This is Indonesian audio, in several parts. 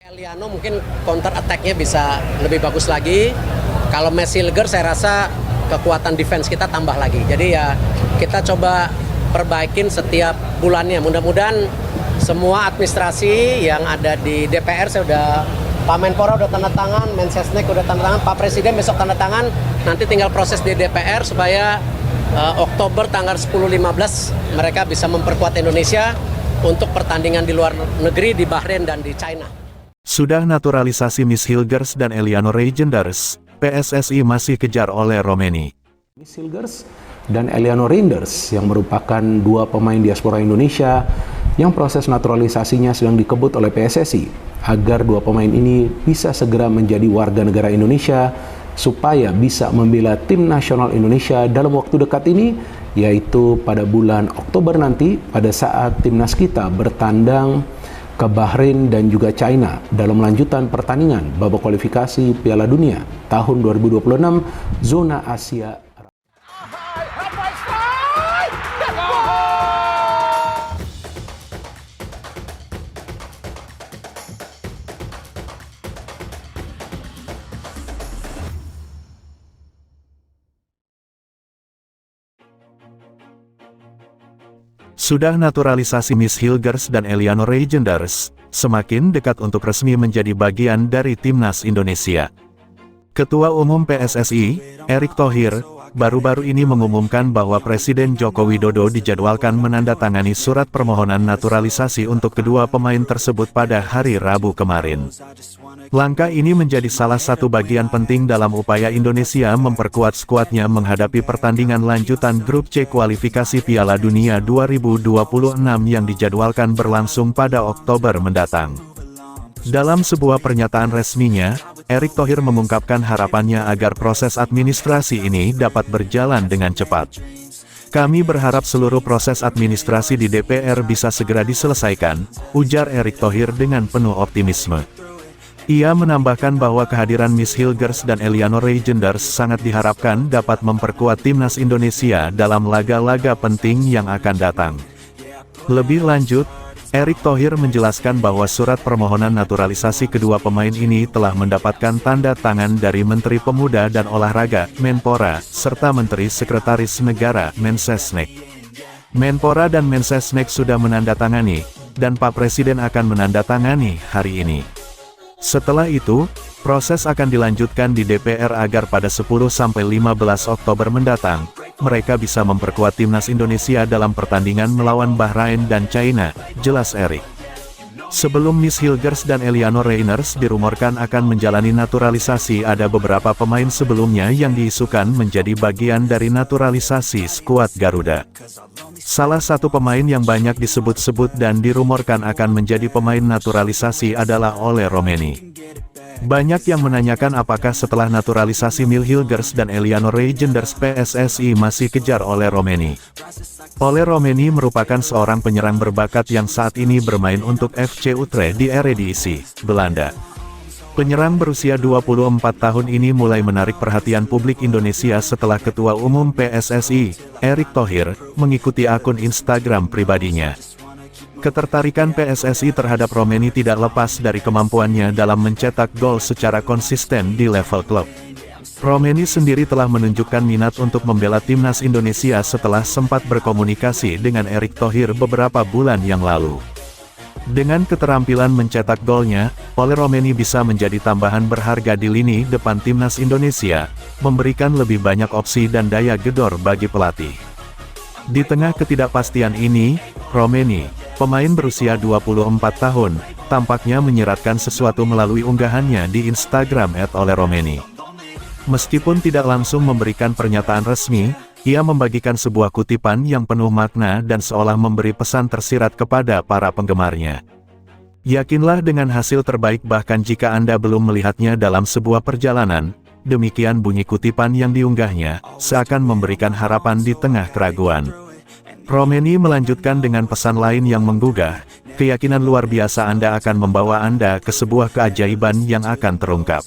Eliano mungkin counter attack-nya bisa lebih bagus lagi. Kalau Messi Hilgers saya rasa kekuatan defense kita tambah lagi. Jadi ya kita coba perbaikin setiap bulannya. Mudah-mudahan semua administrasi yang ada di DPR, saya udah Pak Menpora udah tanda tangan, Mensesnek udah tanda tangan, Pak Presiden besok tanda tangan. Nanti tinggal proses di DPR supaya Oktober tanggal 10-15 mereka bisa memperkuat Indonesia untuk pertandingan di luar negeri, di Bahrain dan di China. Sudah naturalisasi Miss Hilgers dan Eliano Reijnders, PSSI masih kejar oleh Romeni. Miss Hilgers dan Eliano Reijnders yang merupakan dua pemain diaspora Indonesia yang proses naturalisasinya sedang dikebut oleh PSSI agar dua pemain ini bisa segera menjadi warga negara Indonesia supaya bisa membela tim nasional Indonesia dalam waktu dekat ini, yaitu pada bulan Oktober nanti pada saat timnas kita bertandang ke Bahrain dan juga China dalam lanjutan pertandingan babak kualifikasi Piala Dunia tahun 2026 zona Asia. Sudah naturalisasi Miss Hilgers dan Eliano Reijnders, semakin dekat untuk resmi menjadi bagian dari timnas Indonesia. Ketua Umum PSSI, Erick Thohir, baru-baru ini mengumumkan bahwa Presiden Joko Widodo dijadwalkan menandatangani surat permohonan naturalisasi untuk kedua pemain tersebut pada hari Rabu kemarin. Langkah ini menjadi salah satu bagian penting dalam upaya Indonesia memperkuat skuadnya menghadapi pertandingan lanjutan Grup C kualifikasi Piala Dunia 2026 yang dijadwalkan berlangsung pada Oktober mendatang. Dalam sebuah pernyataan resminya, Erick Thohir mengungkapkan harapannya agar proses administrasi ini dapat berjalan dengan cepat. Kami berharap seluruh proses administrasi di DPR bisa segera diselesaikan, ujar Erick Thohir dengan penuh optimisme. Ia menambahkan bahwa kehadiran Miss Hilgers dan Eliano Reijnders sangat diharapkan dapat memperkuat timnas Indonesia dalam laga-laga penting yang akan datang. Lebih lanjut, Erick Thohir menjelaskan bahwa surat permohonan naturalisasi kedua pemain ini telah mendapatkan tanda tangan dari Menteri Pemuda dan Olahraga, Menpora, serta Menteri Sekretaris Negara, Mensesnek. Menpora dan Mensesnek sudah menandatangani, dan Pak Presiden akan menandatangani hari ini. Setelah itu, proses akan dilanjutkan di DPR agar pada 10-15 Oktober mendatang, mereka bisa memperkuat timnas Indonesia dalam pertandingan melawan Bahrain dan China, jelas Erick. Sebelum Miss Hilgers dan Eliano Reijnders dirumorkan akan menjalani naturalisasi, ada beberapa pemain sebelumnya yang diisukan menjadi bagian dari naturalisasi skuad Garuda. Salah satu pemain yang banyak disebut-sebut dan dirumorkan akan menjadi pemain naturalisasi adalah Ole Romeni. Banyak yang menanyakan apakah setelah naturalisasi Miss Hilgers dan Eliano Reijnders PSSI masih kejar Ole Romeni. Ole Romeni merupakan seorang penyerang berbakat yang saat ini bermain untuk FC Utrecht di Eredivisie, Belanda. Penyerang berusia 24 tahun ini mulai menarik perhatian publik Indonesia setelah Ketua Umum PSSI, Erick Thohir, mengikuti akun Instagram pribadinya. Ketertarikan PSSI terhadap Romeni tidak lepas dari kemampuannya dalam mencetak gol secara konsisten di level klub. Romeni sendiri telah menunjukkan minat untuk membela timnas Indonesia setelah sempat berkomunikasi dengan Erick Thohir beberapa bulan yang lalu. Dengan keterampilan mencetak golnya, Ole Romeni bisa menjadi tambahan berharga di lini depan timnas Indonesia, memberikan lebih banyak opsi dan daya gedor bagi pelatih. Di tengah ketidakpastian ini, Romeni, pemain berusia 24 tahun, tampaknya menyiratkan sesuatu melalui unggahannya di Instagram @OleRomeni. Meskipun tidak langsung memberikan pernyataan resmi, ia membagikan sebuah kutipan yang penuh makna dan seolah memberi pesan tersirat kepada para penggemarnya. Yakinlah dengan hasil terbaik bahkan jika Anda belum melihatnya dalam sebuah perjalanan, demikian bunyi kutipan yang diunggahnya, seakan memberikan harapan di tengah keraguan. Romeni melanjutkan dengan pesan lain yang menggugah, keyakinan luar biasa Anda akan membawa Anda ke sebuah keajaiban yang akan terungkap.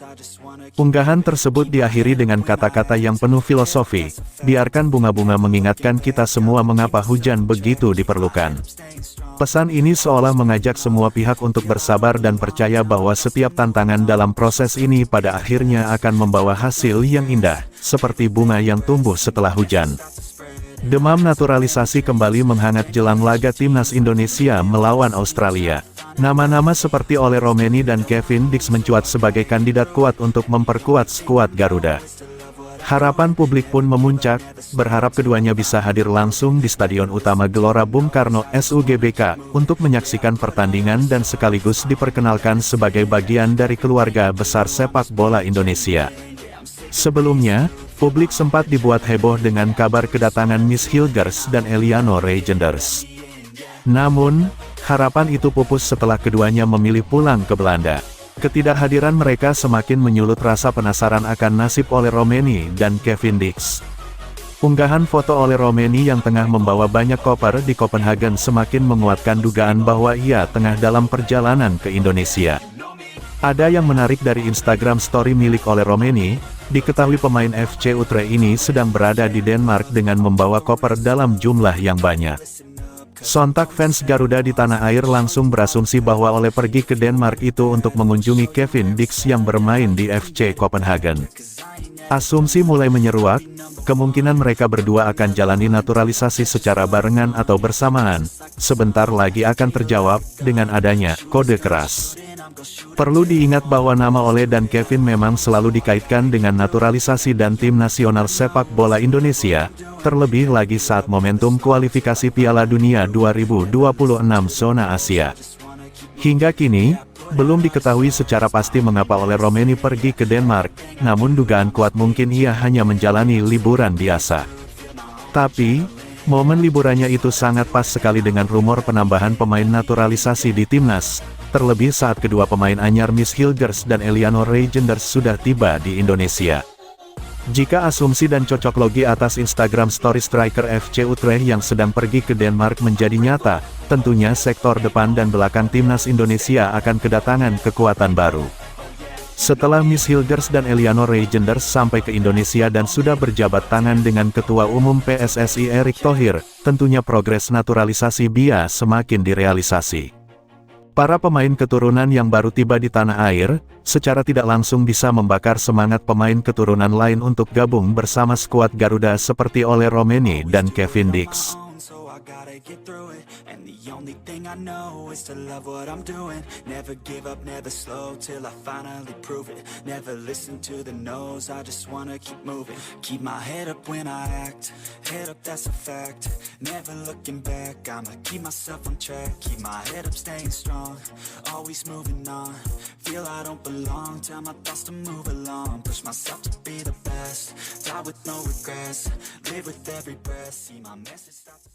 Unggahan tersebut diakhiri dengan kata-kata yang penuh filosofi, biarkan bunga-bunga mengingatkan kita semua mengapa hujan begitu diperlukan. Pesan ini seolah mengajak semua pihak untuk bersabar dan percaya bahwa setiap tantangan dalam proses ini pada akhirnya akan membawa hasil yang indah, seperti bunga yang tumbuh setelah hujan. Demam naturalisasi kembali menghangat jelang laga timnas Indonesia melawan Australia. Nama-nama seperti Ole Romeni dan Kevin Dix mencuat sebagai kandidat kuat untuk memperkuat skuad Garuda. Harapan publik pun memuncak, berharap keduanya bisa hadir langsung di Stadion Utama Gelora Bung Karno SUGBK untuk menyaksikan pertandingan dan sekaligus diperkenalkan sebagai bagian dari keluarga besar sepak bola Indonesia. Sebelumnya, publik sempat dibuat heboh dengan kabar kedatangan Miss Hilgers dan Eliano Reijenders. Namun, harapan itu pupus setelah keduanya memilih pulang ke Belanda. Ketidakhadiran mereka semakin menyulut rasa penasaran akan nasib Ole Romeni dan Kevin Dix. Unggahan foto Ole Romeni yang tengah membawa banyak koper di Copenhagen semakin menguatkan dugaan bahwa ia tengah dalam perjalanan ke Indonesia. Ada yang menarik dari Instagram story milik Ole Romeni, diketahui pemain FC Utrecht ini sedang berada di Denmark dengan membawa koper dalam jumlah yang banyak. Sontak fans Garuda di tanah air langsung berasumsi bahwa Ole pergi ke Denmark itu untuk mengunjungi Kevin Dix yang bermain di FC Copenhagen. Asumsi mulai menyeruak, kemungkinan mereka berdua akan jalani naturalisasi secara barengan atau bersamaan, sebentar lagi akan terjawab dengan adanya kode keras. Perlu diingat bahwa nama Ole dan Kevin memang selalu dikaitkan dengan naturalisasi dan tim nasional sepak bola Indonesia, terlebih lagi saat momentum kualifikasi Piala Dunia 2026 zona Asia. Hingga kini, belum diketahui secara pasti mengapa Ole Romeni pergi ke Denmark, namun dugaan kuat mungkin ia hanya menjalani liburan biasa. Tapi, momen liburannya itu sangat pas sekali dengan rumor penambahan pemain naturalisasi di timnas, terlebih saat kedua pemain anyar Miss Hilgers dan Eliano Reijenders sudah tiba di Indonesia. Jika asumsi dan cocok logi atas Instagram story striker FC Utrecht yang sedang pergi ke Denmark menjadi nyata, tentunya sektor depan dan belakang timnas Indonesia akan kedatangan kekuatan baru. Setelah Miss Hilgers dan Eliano Reijenders sampai ke Indonesia dan sudah berjabat tangan dengan Ketua Umum PSSI Erick Thohir, tentunya progres naturalisasi BIA semakin direalisasi. Para pemain keturunan yang baru tiba di tanah air, secara tidak langsung bisa membakar semangat pemain keturunan lain untuk gabung bersama skuad Garuda seperti Ole Romeni dan Kevin Dix. Get through it, and the only thing I know is to love what I'm doing. Never give up, never slow till I finally prove it. Never listen to the no's, I just wanna keep moving. Keep my head up when I act, head up that's a fact. Never looking back, I'ma keep myself on track. Keep my head up, staying strong, always moving on. Feel I don't belong, tell my thoughts to move along. Push myself to be the best, die with no regrets. Live with every breath, see my message stop.